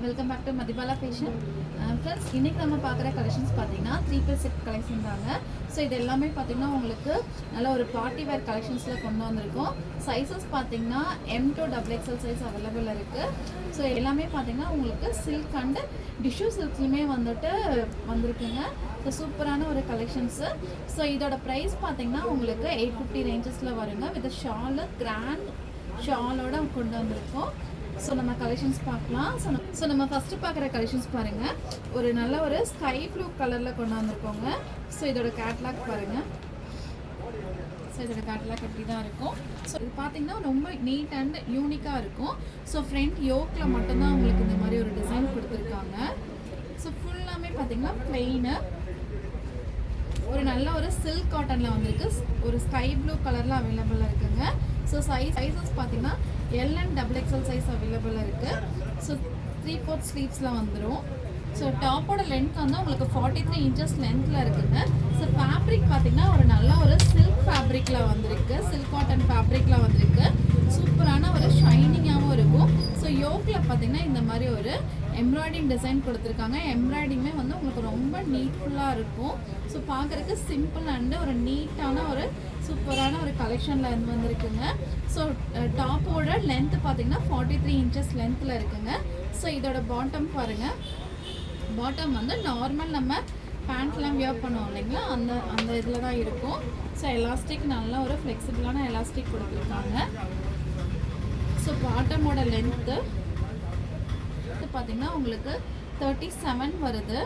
Welcome back to Mathibala fashion. Friends, இன்றைக்கி நம்ம பார்க்குற கலெக்ஷன்ஸ் பார்த்தீங்கன்னா 3 செட் கலெக்ஷன் தாங்க. ஸோ இது எல்லாமே பார்த்தீங்கன்னா உங்களுக்கு நல்ல ஒரு பார்ட்டி வேர் கலெக்ஷன்ஸில் கொண்டு வந்திருக்கோம். சைஸஸ் பார்த்தீங்கன்னா M to XXL size available இருக்குது. ஸோ எல்லாமே பார்த்தீங்கன்னா உங்களுக்கு சில்க் அண்டு டிஷ்யூ சில்க்லையுமே வந்திருக்குங்க. ஸோ சூப்பரான ஒரு கலெக்ஷன்ஸு. ஸோ இதோட ப்ரைஸ் பார்த்தீங்கன்னா உங்களுக்கு 850 ரேஞ்சஸில் வருங்க. வித் ஷாலு கிராண்ட் ஷாலோட கொண்டு வந்திருக்கோம். ஸோ நம்ம கலெக்ஷன்ஸ் பார்க்கலாம். ஸோ நம்ம ஃபஸ்ட்டு பார்க்குற கலெக்ஷன்ஸ் பாருங்கள். ஒரு நல்ல ஒரு ஸ்கை ப்ளூ கலரில் கொண்டு வந்திருக்கோங்க. ஸோ இதோட கேட்லாக் பாருங்கள். ஸோ இதோட கேட்லாக் எப்படி தான் இருக்கும். ஸோ இது பார்த்திங்கன்னா ரொம்ப நீட் அண்ட் யூனிக்காக இருக்கும். ஸோ ஃப்ரண்ட் யோக்கில் மட்டும்தான் உங்களுக்கு இந்த மாதிரி ஒரு டிசைன் கொடுத்துருக்காங்க. ஸோ ஃபுல்லாமே பார்த்திங்கன்னா ப்ளெயினு ஒரு நல்ல ஒரு சில்க் காட்டனில் வந்திருக்கு. ஒரு ஸ்கை ப்ளூ கலரில் அவைலபிளாக இருக்குங்க. ஸோ சைஸஸ் பார்த்தீங்கன்னா L and XXL சைஸ் அவைலபிளாக இருக்குது. ஸோ 3/4 ஸ்லீவ்ஸில் வந்துடும். ஸோ டாப்போட லென்த் வந்து உங்களுக்கு 43 இன்ச்சஸ் லென்த்தில் இருக்குங்க. ஸோ ஃபேப்ரிக் பார்த்தீங்கன்னா ஒரு நல்ல ஒரு சில்க் ஃபேப்ரிக்கில் வந்திருக்கு. சில்க் காட்டன் ஃபேப்ரிக்கில் வந்திருக்கு. சூப்பரான ஒரு ஷைனிங்காகவும் இருக்கும். ஸோ யோக்கில் பார்த்தீங்கன்னா இந்த மாதிரி ஒரு எம்ப்ராய்டிங் டிசைன் கொடுத்துருக்காங்க. எம்ப்ராய்டிங்குமே வந்து உங்களுக்கு ரொம்ப நீட்ஃபுல்லாக இருக்கும். ஸோ பார்க்குறதுக்கு சிம்பிள் அண்டு ஒரு நீட்டான ஒரு சூப்பரான ஒரு கலெக்ஷனில் வந்திருக்குங்க. ஸோ டாப்போட லென்த்து பார்த்தீங்கன்னா 43 இன்ச்சஸ் லென்த்தில் இருக்குங்க. ஸோ இதோட பாட்டம் பாருங்கள். பாட்டம் வந்து நார்மல் நம்ம பேண்ட்லாம் வியர் பண்ணுவோம் இல்லைங்களா, அந்த இதில் தான் இருக்கும். ஸோ எலாஸ்டிக் நல்ல ஒரு ஃப்ளெக்சிபிளான எலாஸ்டிக் கொடுத்துருக்காங்க. ஸோ பாட்டமோட லென்த்து பார்த்தீங்கன்னா உங்களுக்கு 37 வருது.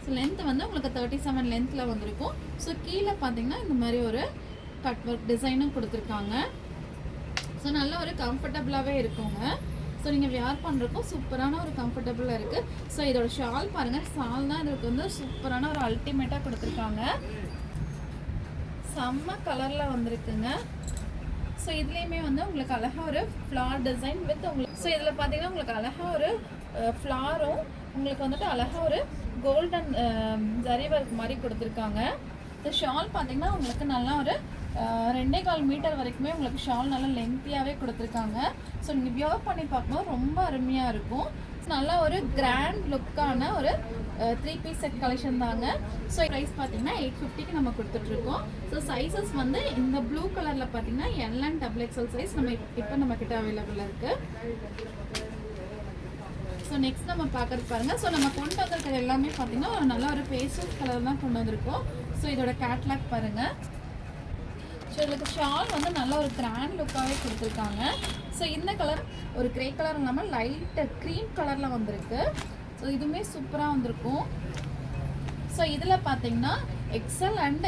ஸோ லென்த்து வந்து உங்களுக்கு 37 லென்த்தில் வந்திருக்கும். ஸோ கீழே பார்த்தீங்கன்னா இந்த மாதிரி ஒரு கட் ஒர்க் டிசைனும் கொடுத்துருக்காங்க. ஸோ நல்ல ஒரு கம்ஃபர்டபுளாகவே இருக்குங்க. ஸோ நீங்கள் வியர் பண்ணுறக்கும் சூப்பரான ஒரு கம்ஃபர்டபுளாக இருக்குது. ஸோ இதோட ஷால் பாருங்கள். ஷால் தான் இதுக்கு வந்து சூப்பரான ஒரு அல்டிமேட்டாக கொடுத்துருக்காங்க. செம்ம கலரில் வந்திருக்குங்க. ஸோ இதுலேயுமே வந்து உங்களுக்கு அழகாக ஒரு ஃப்ளார் டிசைன் வித் உங்களுக்கு. ஸோ இதில் பார்த்தீங்கன்னா உங்களுக்கு அழகாக ஒரு ஃப்ளாரும் உங்களுக்கு வந்துட்டு அழகாக ஒரு கோல்டன் ஜரி ஒர்க் மாதிரி கொடுத்துருக்காங்க. இந்த ஷால் பார்த்தீங்கன்னா உங்களுக்கு நல்லா ஒரு 2.25 மீட்டர் வரைக்குமே உங்களுக்கு ஷால் நல்லா லென்த்தியாகவே கொடுத்துருக்காங்க. ஸோ நீங்கள் வியர் பண்ணி பார்க்கும்போது ரொம்ப அருமையாக இருக்கும். நல்லா ஒரு கிராண்ட் லுக்கான ஒரு 3 செட் கலெக்ஷன் தாங்க. ஸோ ப்ரைஸ் பார்த்தீங்கன்னா 850க்கு நம்ம கொடுத்துட்ருக்கோம். ஸோ சைஸஸ் வந்து இந்த ப்ளூ கலரில் பார்த்தீங்கன்னா L and XXL சைஸ் இப்போ நம்ம கிட்ட அவைலபிளாக இருக்குது. ஸோ நெக்ஸ்ட் நம்ம பார்க்குறது பாருங்கள். ஸோ நம்ம கொண்டு வந்திருக்கிறது எல்லாமே பார்த்தீங்கன்னா ஒரு நல்ல ஒரு பேஸ்டல் கலர் தான் கொண்டு வந்திருக்கோம். ஸோ இதோட கேட்லாக் பாருங்கள். ஸோ இதுக்கு ஷால் வந்து நல்ல ஒரு கிராண்ட் லுக்காகவே கொடுத்துருக்காங்க. ஸோ இந்த கலர் ஒரு கிரே கலர் இல்லாமல் லைட்டு க்ரீம் கலரில் வந்திருக்கு. ஸோ இதுவுமே சூப்பராக வந்திருக்கும். ஸோ இதில் பார்த்தீங்கன்னா XL and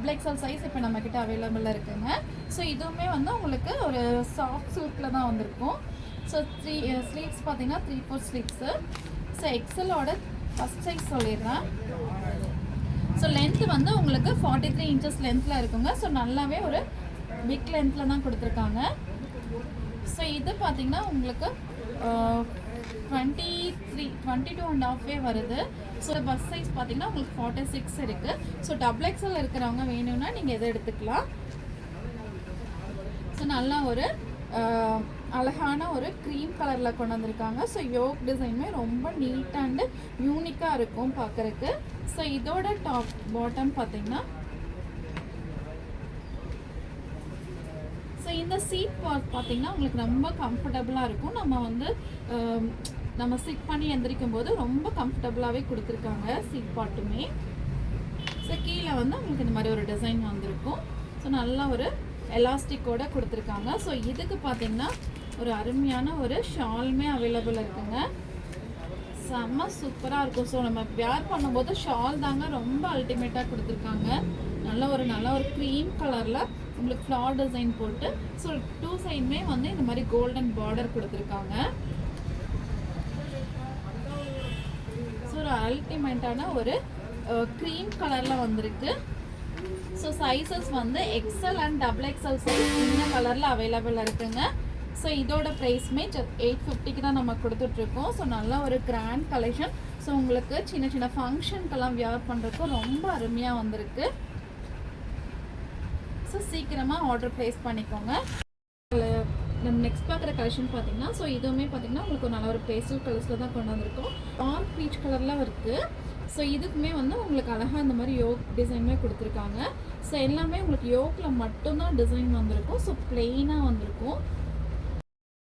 XXL சைஸ் இப்போ நம்மக்கிட்ட அவைலபிளாக இருக்குங்க. ஸோ இதுவுமே வந்து உங்களுக்கு ஒரு சாஃப்ட் சில்கில் தான் வந்திருக்கும். ஸோ ஸ்லீவ்ஸ் பார்த்தீங்கன்னா 3/4 ஸ்லீவ்ஸு. ஸோ XLோட ஃபஸ்ட் சைஸ் சொல்லிடுறேன். ஸோ லென்த்து வந்து உங்களுக்கு 43 இன்ச்சஸ் லென்த்தில் இருக்குங்க. ஸோ நல்லாவே ஒரு பிக் லென்த்தில் தான் கொடுத்துருக்காங்க. ஸோ இது பார்த்தீங்கன்னா உங்களுக்கு 22.5 வருது. ஸோ பஸ் சைஸ் பார்த்தீங்கன்னா உங்களுக்கு 46 இருக்குது. ஸோ XXL இருக்கிறவங்க வேணும்னா நீங்கள் எதை எடுத்துக்கலாம். ஸோ நல்லா ஒரு அழகான ஒரு க்ரீம் கலரில் கொண்டு வந்திருக்காங்க. ஸோ யோக் டிசைனுமே ரொம்ப நீட் அண்டு யூனிக்காக இருக்கும் பார்க்குறக்கு. ஸோ இதோட பாட்டம் பார்த்தீங்கன்னா ஸோ இந்த சீட் பார்த்தீங்கன்னா உங்களுக்கு ரொம்ப கம்ஃபர்டபுளாக இருக்கும். நம்ம சிட் பண்ணி எந்திரிக்கும் போது ரொம்ப கம்ஃபர்டபுளாகவே கொடுத்துருக்காங்க சீட் பாட்டுமே. ஸோ கீழே வந்து உங்களுக்கு இந்த மாதிரி ஒரு டிசைன் வந்திருக்கும். ஸோ நல்லா ஒரு எலாஸ்டிக்கோட கொடுத்துருக்காங்க. ஸோ இதுக்கு பார்த்தீங்கன்னா ஒரு அருமையான ஒரு ஷாலுமே அவைலபிள் இருக்குங்க. செம்ம சூப்பராக இருக்கும். ஸோ நம்ம வியர் பண்ணும்போது ஷால் தாங்க ரொம்ப அல்டிமேட்டாக கொடுத்துருக்காங்க. நல்ல ஒரு க்ரீம் கலரில் உங்களுக்கு ஃப்ளார் டிசைன் போட்டு ஸோ 2 சைடுமே வந்து இந்த மாதிரி கோல்டன் பார்டர் கொடுத்துருக்காங்க. ஸோ ஒரு அல்டிமேட்டான ஒரு க்ரீம் கலரில் வந்திருக்கு. ஸோ சைஸஸ் வந்து XL and XXL சைஸ் இந்த கலரில் அவைலபிளாக இருக்குங்க. ஸோ இதோட ப்ரைஸுமே 850க்கு தான் நம்ம கொடுத்துட்ருக்கோம். ஸோ நல்ல ஒரு கிராண்ட் கலெக்ஷன். ஸோ உங்களுக்கு சின்ன சின்ன ஃபங்க்ஷனுக்கெல்லாம் வியர் பண்ணுறதுக்கு ரொம்ப அருமையாக வந்திருக்கு. ஸோ சீக்கிரமாக ஆர்டர் ப்ளேஸ் பண்ணிக்கோங்க. இந்த நம்ம நெக்ஸ்ட் பார்க்குற கலெக்ஷன் பார்த்தீங்கன்னா, ஸோ இதுவுமே பார்த்தீங்கன்னா உங்களுக்கு ஒரு நல்ல ஒரு பேஸ்டல் கலர்ஸில் தான் கொண்டு வந்திருக்கோம். டார்க் பீச் கலர்லாம் இருக்குது. ஸோ இதுக்குமே வந்து உங்களுக்கு அழகாக இந்த மாதிரி யோக் டிசைனுமே கொடுத்துருக்காங்க. ஸோ எல்லாமே உங்களுக்கு யோக்கில் மட்டும்தான் டிசைன் வந்திருக்கும். ஸோ பிளெயினாக வந்திருக்கும்.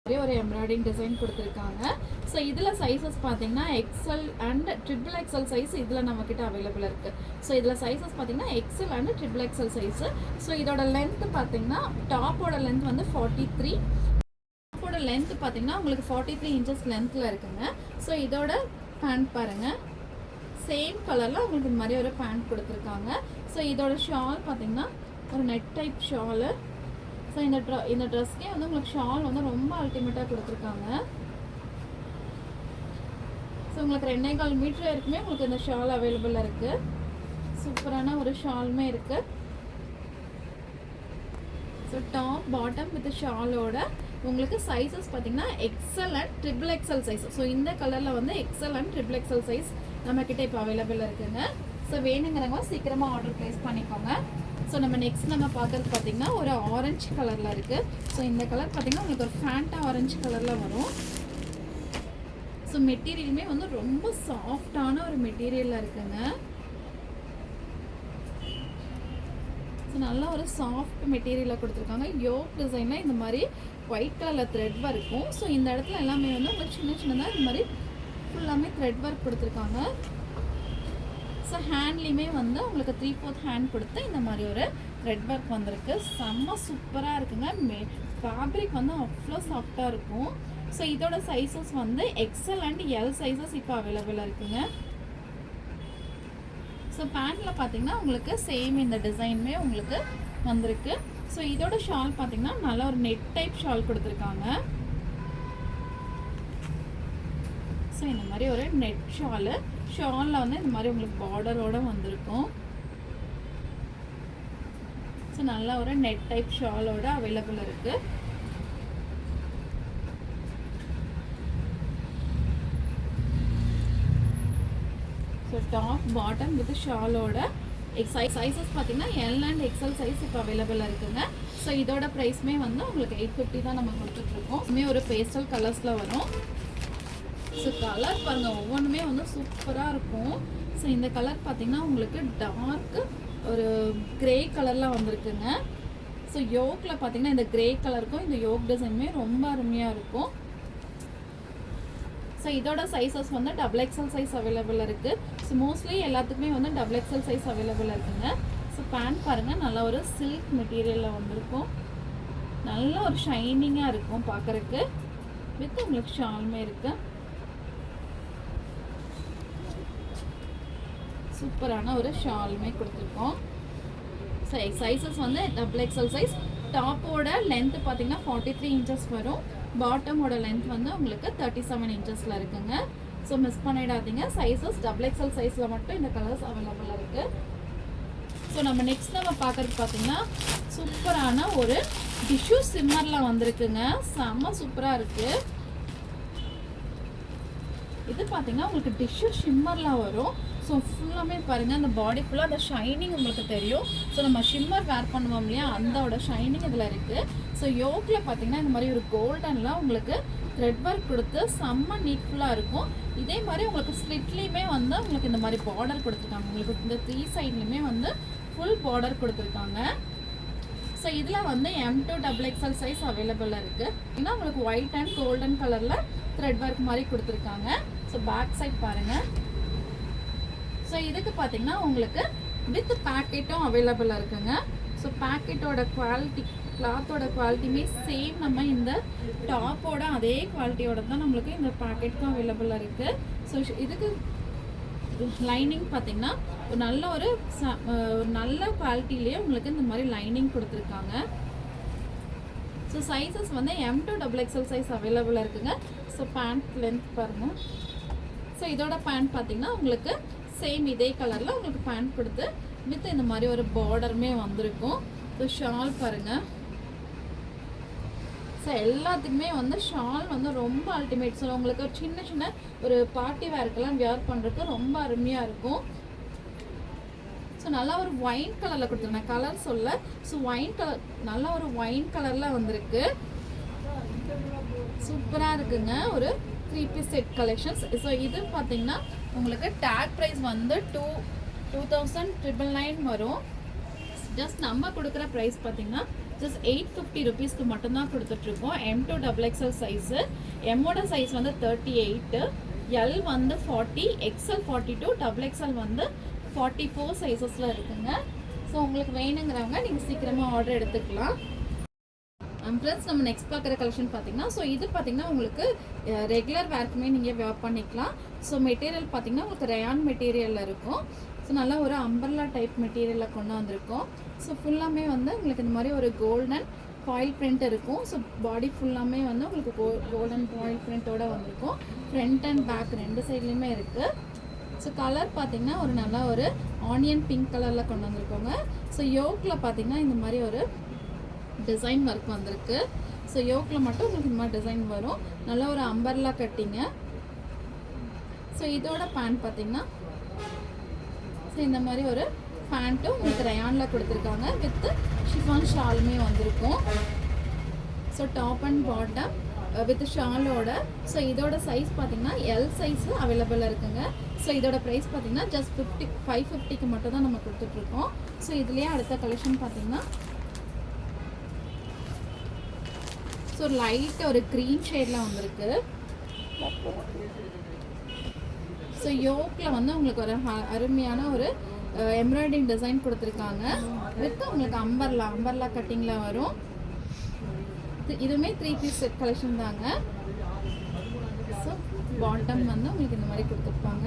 ஒரு எம்ப்ராய்டிங் டிசைன் கொடுத்துருக்காங்க. ஸோ இதில் சைஸஸ் பார்த்தீங்கன்னா XL and triple XL size இதில் நம்மக்கிட்ட அவைலபிள் இருக்குது. ஸோ இதில் சைஸஸ் பார்த்தீங்கன்னா XL and triple XL size. So இதோட லென்த்து பார்த்தீங்கன்னா டாப்போட லென்த் வந்து 43, டாப்போட லென்த் பார்த்தீங்கன்னா உங்களுக்கு 43 இன்ச்சஸ் லென்த்தில் இருக்குங்க. ஸோ இதோட பேண்ட் பாருங்கள், சேம் கலரில் உங்களுக்கு இந்த மாதிரி ஒரு பேண்ட் கொடுத்துருக்காங்க. ஸோ இதோட ஷால் பார்த்தீங்கன்னா ஒரு நெட் டைப் ஷாலு. ஸோ இந்த ட்ரெஸ்க்கே வந்து உங்களுக்கு ஷால் வந்து ரொம்ப அல்டிமேட்டாக கொடுத்துருக்காங்க. ஸோ உங்களுக்கு 2.25 மீட்டர் வரைக்குமே உங்களுக்கு இந்த ஷால் அவைலபிளாக இருக்குது. சூப்பரான ஒரு ஷாலுமே இருக்குது. ஸோ டாப் பாட்டம் வித் ஷாலோட உங்களுக்கு சைஸஸ் பார்த்தீங்கன்னா XL and triple XL size. So இந்த கலரில் வந்து XL and triple XL size நம்மக்கிட்ட இப்போ அவைலபிளாக இருக்குங்க. ஸோ வேணுங்கிறவங்க சீக்கிரமாக ஆர்டர் ப்ளேஸ் பண்ணிக்கோங்க. ஸோ நம்ம நெக்ஸ்ட் நம்ம பார்க்குறது பார்த்திங்கன்னா ஒரு ஆரஞ்சு கலரில் இருக்குது. ஸோ இந்த கலர் பார்த்திங்கன்னா உங்களுக்கு ஒரு ஃபேண்டா ஆரஞ்சு கலரில் வரும். ஸோ மெட்டீரியலுமே வந்து ரொம்ப சாஃப்டான ஒரு மெட்டீரியலில் இருக்குங்க. ஸோ நல்லா ஒரு சாஃப்ட் மெட்டீரியலில் கொடுத்துருக்காங்க. யோக் டிசைனில் இந்த மாதிரி ஒயிட் கலரில் த்ரெட் ஒர்க்கும். ஸோ இந்த இடத்துல எல்லாமே வந்து உங்களுக்கு சின்ன சின்னதாக இந்த மாதிரி ஃபுல்லாமே த்ரெட் ஒர்க் கொடுத்துருக்காங்க. ஸோ ஹேண்ட்லேயுமே வந்து உங்களுக்கு 3/4 ஹேண்ட் கொடுத்து இந்த மாதிரி ஒரு த்ரெட் ஒர்க் வந்திருக்கு. செம்ம சூப்பராக இருக்குங்க. ஃபேப்ரிக் வந்து அவ்வளோ சாஃப்டாக இருக்கும். ஸோ இதோட சைஸஸ் வந்து எக்ஸல் அண்ட் எல் சைஸஸ் இப்போ அவைலபிளாக இருக்குங்க. ஸோ பேண்ட்டில் பார்த்தீங்கன்னா உங்களுக்கு சேம் இந்த டிசைனுமே உங்களுக்கு வந்திருக்கு. ஸோ இதோட ஷால் பார்த்தீங்கன்னா நல்லா ஒரு நெட் டைப் ஷால் கொடுத்துருக்காங்க. ஸோ இந்த மாதிரி ஒரு நெட் ஷாலு, ஷாலில் வந்து இந்த மாதிரி உங்களுக்கு பார்டரோடு வந்திருக்கும். ஸோ நல்லா ஒரு நெட் டைப் ஷாலோட அவைலபிள் இருக்குது. ஸோ டாப் பாட்டம் வித் ஷாலோட சைஸஸ் பார்த்தீங்கன்னா எல் அண்ட் எக்ஸல் சைஸ் இப்போ அவைலபிளாக இருக்குங்க. ஸோ இதோட ப்ரைஸுமே வந்து உங்களுக்கு 850 தான் நம்ம கொடுத்துட்ருக்கோம். இதுவுமே ஒரு பேஸ்டல் கலர்ஸில் வரும். ஸோ கலர் பாருங்கள், ஒவ்வொன்றுமே வந்து சூப்பராக இருக்கும். ஸோ இந்த கலர் பார்த்திங்கன்னா உங்களுக்கு டார்க்கு ஒரு க்ரே கலரில் வந்திருக்குங்க. ஸோ யோக்கில் பார்த்திங்கன்னா இந்த க்ரே கலருக்கும் இந்த யோக் டிசைனுமே ரொம்ப அருமையாக இருக்கும். ஸோ இதோட சைஸஸ் வந்து டபுள் எக்ஸல் சைஸ் அவைலபிளாக இருக்குது. ஸோ மோஸ்ட்லி எல்லாத்துக்குமே வந்து டபுள் எக்ஸல் சைஸ் அவைலபிளாக இருக்குங்க. ஸோ பேண்ட் பாருங்கள், நல்லா ஒரு சில்க் மெட்டீரியலில் வந்திருக்கும். நல்ல ஒரு ஷைனிங்காக இருக்கும் பார்க்குறக்கு. வித் உங்களுக்கு ஷாலுமே இருக்குது. சூப்பரான ஒரு ஷாலுமே கொடுத்துருக்கோம். ஸோ சைஸஸ் வந்து டபுள் எக்ஸல் சைஸ். டாப்போட லென்த்து பார்த்தீங்கன்னா 43 இன்ச்சஸ் வரும். பாட்டமோட லென்த் வந்து உங்களுக்கு 37 இன்ச்சஸில் இருக்குங்க. ஸோ மிஸ் பண்ணிடாதீங்க. சைஸஸ் டபுள் எக்ஸல் சைஸில் மட்டும் இந்த கலர்ஸ் அவைலபிளாக இருக்குது. ஸோ நம்ம நெக்ஸ்ட் நம்ம பார்க்குறது பார்த்தீங்கன்னா சூப்பரான ஒரு டிஷ்யூ சிம்மரில் வந்திருக்குங்க. செம்ம சூப்பராக இருக்குது. இது பார்த்தீங்கன்னா உங்களுக்கு டிஷ்யூ ஷிம்மரில் வரும். ஸோ ஃபுல்லாமே பாருங்கள், அந்த பாடி ஃபுல்லாக அந்த ஷைனிங் உங்களுக்கு தெரியும். ஸோ நம்ம ஷிம்மர் வேர் பண்ணுவோம் இல்லையா, அந்தோட ஷைனிங் இதில் இருக்குது. ஸோ யோக்கில் பார்த்தீங்கன்னா இந்த மாதிரி ஒரு கோல்டனில் உங்களுக்கு த்ரெட் ஒர்க் கொடுத்து செம்ம நீட்ஃபுல்லாக இருக்கும். இதே மாதிரி உங்களுக்கு ஸ்லிட்லேயுமே வந்து உங்களுக்கு இந்த மாதிரி பார்டர் கொடுத்துருக்காங்க. உங்களுக்கு இந்த 3 சைட்லேயுமே வந்து ஃபுல் பார்டர் கொடுத்துருக்காங்க. ஸோ இதில் வந்து M2 டபுள் எக்ஸல் சைஸ் அவைலபிளாக இருக்குது. ஏன்னா உங்களுக்கு ஒயிட் அண்ட் கோல்டன் கலரில் த்ரெட் ஒர்க் மாதிரி கொடுத்துருக்காங்க. ஸோ பேக் சைட் பாருங்கள். ஸோ இதுக்கு பார்த்தீங்கன்னா உங்களுக்கு வித் பேக்கெட்டும் அவைலபிளாக இருக்குங்க. ஸோ பேக்கெட்டோட குவாலிட்டி, கிளாத்தோட குவாலிட்டியுமே சேம் நம்ம இந்த டாப்போட அதே குவாலிட்டியோட தான் நம்மளுக்கு இந்த பேக்கெட்டும் அவைலபிளாக இருக்குது. ஸோ இதுக்கு லைனிங் பார்த்தீங்கன்னா ஒரு நல்ல குவாலிட்டிலேயே உங்களுக்கு இந்த மாதிரி லைனிங் கொடுத்துருக்காங்க. ஸோ சைஸஸ் வந்து M2 டபுள் எக்ஸல் சைஸ் அவைலபிளாக இருக்குங்க. ஸோ பேண்ட் லென்த் பாருங்கள். ஸோ இதோட பேண்ட் பார்த்தீங்கன்னா உங்களுக்கு சேம் இதே கலரில் உங்களுக்கு பேண்ட் கொடுத்து வித் இந்த மாதிரி ஒரு பார்டருமே வந்திருக்கும். ஸோ ஷால் பாருங்கள். ஸோ எல்லாத்துக்குமே வந்து ஷால் வந்து ரொம்ப அல்டிமேட். ஸோ உங்களுக்கு ஒரு சின்ன சின்ன ஒரு பார்ட்டி வேர்க்கெல்லாம் வியர் பண்ணுறதுக்கு ரொம்ப அருமையாக இருக்கும். ஸோ நல்லா ஒரு ஒயின் கலரில் கொடுத்துருந்தேன், கலர் சொல்ல. ஸோ ஒயின் கலர், நல்லா ஒரு ஒயின் கலரில் வந்திருக்கு. சூப்பராக இருக்குங்க. ஒரு 3 பீஸ் செட் கலெக்ஷன்ஸ். ஸோ இது பார்த்தீங்கன்னா உங்களுக்கு டேக் ப்ரைஸ் வந்து 2,999 வரும். ஜஸ்ட் நம்ம கொடுக்குற ப்ரைஸ் பார்த்தீங்கன்னா ஜஸ்ட் 850 ருபீஸ்க்கு மட்டும்தான் கொடுத்துட்ருக்கோம். M2 XXL சைஸு, எம்மோட சைஸ் வந்து 38, எல் வந்து 40, XL 42, XXL வந்து 44 சைஸஸில் இருக்குங்க. ஸோ உங்களுக்கு வேணுங்கிறவங்க நீங்கள் சீக்கிரமாக ஆர்டர் எடுத்துக்கலாம். ஃப்ரெண்ட்ஸ் நம்ம நெக்ஸ்ட் பார்க்குற கலெக்ஷன் பார்த்தீங்கன்னா, ஸோ இது பார்த்தீங்கன்னா உங்களுக்கு ரெகுலர் வேர்க்குமே நீங்கள் வேர் பண்ணிக்கலாம். ஸோ மெட்டீரியல் பார்த்தீங்கன்னா உங்களுக்கு ரயான் மெட்டீரியலில் இருக்கும். ஸோ நல்லா ஒரு அம்பர்லா டைப் மெட்டீரியலில் கொண்டு வந்திருக்கோம். ஸோ ஃபுல்லாமே வந்து உங்களுக்கு இந்த மாதிரி ஒரு கோல்டன் ஃபாயில் பிரிண்ட் இருக்கும். ஸோ பாடி ஃபுல்லாமே வந்து உங்களுக்கு கோல்டன் ஃபாயில் பிரிண்ட்டோடு வந்திருக்கும். ஃப்ரண்ட் அண்ட் பேக் ரெண்டு சைட்லேயுமே இருக்குது. ஸோ கலர் பார்த்தீங்கன்னா ஒரு நல்லா ஒரு ஆனியன் பிங்க் கலரில் கொண்டு வந்திருக்கோங்க. ஸோ யோக்கில் பார்த்தீங்கன்னா இந்த மாதிரி ஒரு டிசைன் ஒர்க் வந்திருக்கு. ஸோ யோக்கில் மட்டும் உங்களுக்கு இந்த மாதிரி டிசைன் வரும். நல்லா ஒரு அம்பர்லா கட்டிங்க. ஸோ இதோட பேண்ட் பார்த்தீங்கன்னா ஸோ இந்த மாதிரி ஒரு பேண்ட்டும் உங்களுக்கு ரயானில் கொடுத்துருக்காங்க. வித் ஷிஃபான் ஷாலுமே வந்திருக்கும். So top and bottom with ஷாலோட. ஸோ இதோட சைஸ் பார்த்தீங்கன்னா எல் சைஸு அவைலபிளாக இருக்குங்க. ஸோ இதோட ப்ரைஸ் பார்த்தீங்கன்னா ஜஸ்ட் 550க்கு மட்டும் தான் நம்ம கொடுத்துட்ருக்கோம். ஸோ இதுலேயே அடுத்த கலெக்ஷன் பார்த்தீங்கன்னா ஸோ லைட் ஒரு க்ரீன் ஷேடில் வந்திருக்கு. ஸோ யோக்கில் வந்து உங்களுக்கு ஒரு அருமையான ஒரு எம்ப்ராய்டிங் டிசைன் கொடுத்துருக்காங்க. வித் உங்களுக்கு அம்பர்லா கட்டிங்கில் வரும். இதுவுமே 3 பீஸ் செட் கலெக்ஷன் தாங்க. ஸோ பாட்டம் வந்து உங்களுக்கு இந்த மாதிரி கொடுத்துருப்பாங்க.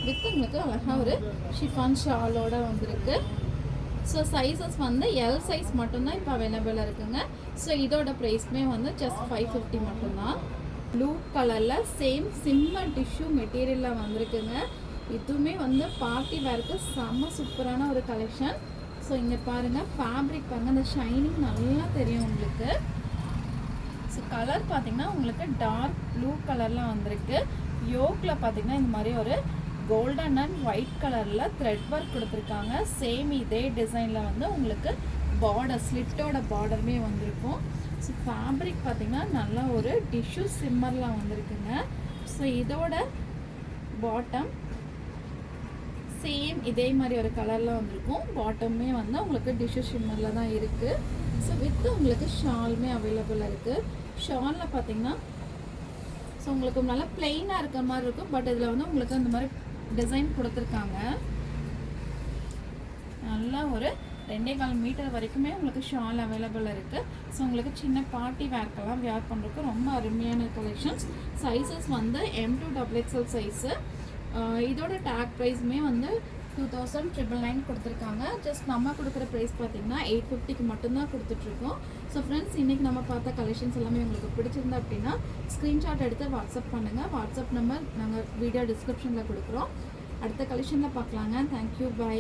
வித் உங்களுக்கு அழகாக ஒரு ஷிஃபான் ஷாலோட வந்திருக்கு. ஸோ சைஸஸ் வந்து எல் சைஸ் மட்டும்தான் இப்போ அவைலபிளாக இருக்குங்க. ஸோ இதோட ப்ரைஸ்மே வந்து ஜஸ்ட் 550 மட்டும்தான். ப்ளூ கலரில் சேம் சிம்மர் டிஷ்யூ மெட்டீரியலில் வந்திருக்குங்க. இதுவுமே வந்து பார்ட்டி வேருக்கு செம்ம சூப்பரான ஒரு கலெக்ஷன். ஸோ இங்கே பாருங்கள், ஃபேப்ரிக் பாருங்கள், அந்த ஷைனிங் நல்லா தெரியும் உங்களுக்கு. ஸோ கலர் பார்த்திங்கன்னா உங்களுக்கு டார்க் ப்ளூ கலரில் வந்திருக்கு. யோக்கில் பார்த்திங்கன்னா இந்த மாதிரி ஒரு கோல்டன் அண்ட் ஒயிட் கலரில் த்ரெட் ஒர்க் கொடுத்துருக்காங்க. சேம் இதே டிசைனில் வந்து உங்களுக்கு பார்டர் ஸ்லிட்டோட பார்டருமே வந்திருக்கும். ஸோ ஃபேப்ரிக் பார்த்திங்கன்னா நல்லா ஒரு டிஷ்யூ சிம்மரில் வந்திருக்குங்க. ஸோ இதோட பாட்டம் சேம் இதே மாதிரி ஒரு கலரில் வந்திருக்கும். பாட்டமே வந்து உங்களுக்கு டிஷ்யூ ஷிம்மரில் தான் இருக்குது. ஸோ வித் உங்களுக்கு ஷாலுமே அவைலபிளாக இருக்குது. ஷாலில் பார்த்திங்கன்னா ஸோ உங்களுக்கு நல்லா பிளெயினாக இருக்கிற மாதிரி இருக்கும். பட் இதில் வந்து உங்களுக்கு அந்த மாதிரி டிசைன் கொடுத்துருக்காங்க. நல்லா ஒரு 2.25 மீட்டர் வரைக்குமே உங்களுக்கு ஷால் அவைலபிளாக இருக்குது. ஸோ உங்களுக்கு சின்ன பார்ட்டி வேர்க்கெல்லாம் வேர் பண்ணுறதுக்கு ரொம்ப அருமையான கலெக்ஷன்ஸ். சைஸஸ் வந்து M2 XXL சைஸு. இதோட டேக் ப்ரைஸுமே வந்து 2,999 கொடுத்துருக்காங்க. ஜஸ்ட் நம்ம கொடுக்குற ப்ரைஸ் பார்த்திங்கன்னா 850க்கு மட்டும்தான் கொடுத்துட்ருக்கோம். ஸோ ஃப்ரெண்ட்ஸ், இன்றைக்கி நம்ம பார்த்த கலெக்ஷன்ஸ் எல்லாமே உங்களுக்கு பிடிச்சிருந்தா அப்படின்னா ஸ்க்ரீன்ஷாட் எடுத்து வாட்ஸ்அப் பண்ணுங்கள். வாட்ஸ்அப் நம்பர் நாங்கள் வீடியோ டிஸ்கிரிப்ஷனில் கொடுக்குறோம். அடுத்த கலெக்ஷனில் பார்க்கலாங்க. Thank you, by.